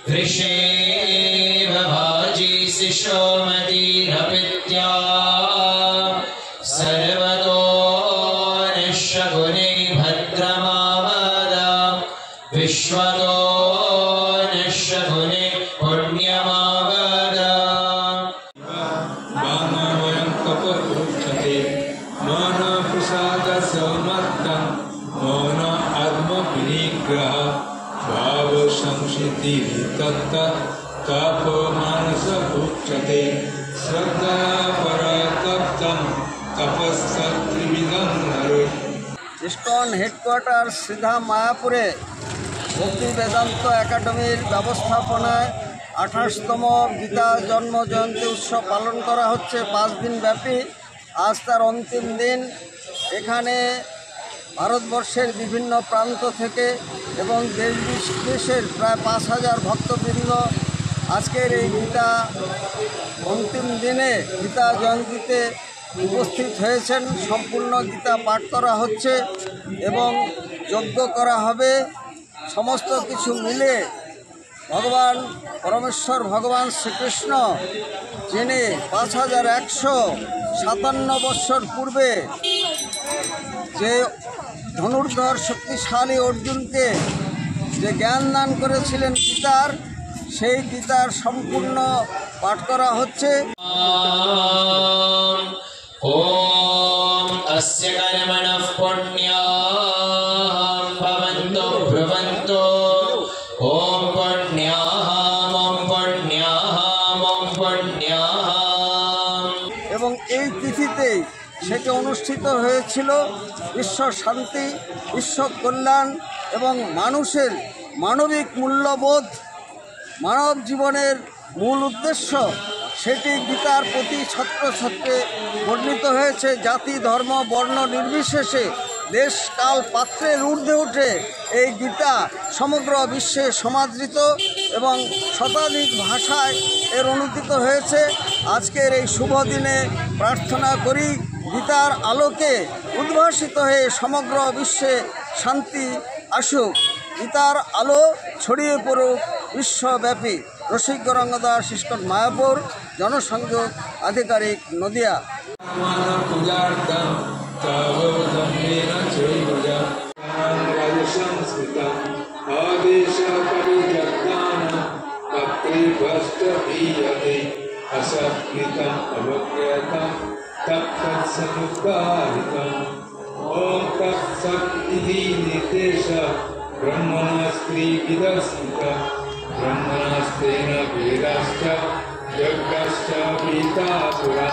वृषेभभाजी शिशोमतीरपित्या सर्वतो निःशकुने भद्रमावदा विश्वतो निःशकुने पुण्यमावदा मानवयं तपरुच्यते मन प्रसाद समर्थं मौन आत्मविनिग्रह भाव संसिद्धि तत्त तप मानस उच्यते श्रद्धा परतप्तं तपस्त्रिविधं नरे। ইসকন হেডকোয়ার্টার সিধা মায়াপুরে ভক্তি বেদান্ত একাডেমির ব্যবস্থাপনায় 28তম গীতা জন্ম জয়ন্তী উৎসব পালন করা হচ্ছে 5 দিন ব্যাপী। আজ তার অন্তিম দিন। এখানে ভারতবর্ষের বিভিন্ন প্রান্ত থেকে এবং দেশ বিদেশের প্রায় 5000 ভক্তবৃন্দ আজকের এই গীতা অন্তিম দিনে গীতা জয়ন্তীতে উপস্থিত হয়েছেন। সম্পূর্ণ গীতা পাঠ করা হচ্ছে এবং যজ্ঞ করা হবে। সমস্ত কিছু মিলে ভগবান পরমেশ্বর ভগবান শ্রীকৃষ্ণ, যিনি 5157 বৎসর পূর্বে যে ধনুর্ধর শক্তিশালী অর্জুনকে যে জ্ঞান দান করেছিলেন গীতার, সেই গীতার সম্পূর্ণ পাঠ করা হচ্ছে। ओम अस्य कर्मणः पुण्याः भवन्तु भ्रुवन्तु ओम पुण्याः ओम पुण्याः ओम पुण्याः। এবং এই তিথিতেই সেটি অনুষ্ঠিত হয়েছিল বিশ্ব শান্তি, বিশ্ব কল্যাণ এবং মানুষের মানবিক মূল্যবোধ, মানব জীবনের মূল উদ্দেশ্য, সেটি গীতার প্রতি ছাত্রছাত্রে বর্ণিত হয়েছে। জাতি ধর্ম বর্ণ নির্বিশেষে দেশ কাল পাত্রের ঊর্ধ্বে উঠে এই গীতা সমগ্র বিশ্বে সমাদৃত এবং শতাধিক ভাষায় এর অনুদিত হয়েছে। আজকের এই শুভ দিনে প্রার্থনা করি গীতার আলোকে উদ্ভাসিত হয়ে সমগ্র বিশ্বে শান্তি আসুক, গীতার আলো ছড়িয়ে পড়ুক বিশ্বব্যাপী। রসিক গৌরাঙ্গ দাস, ইসকন মায়াপুর, জনসংযোগ আধিকারিক, নদিয়া। ब्रह्मणास्तेन वेदाश्च यज्ञश्च पीतासुरा।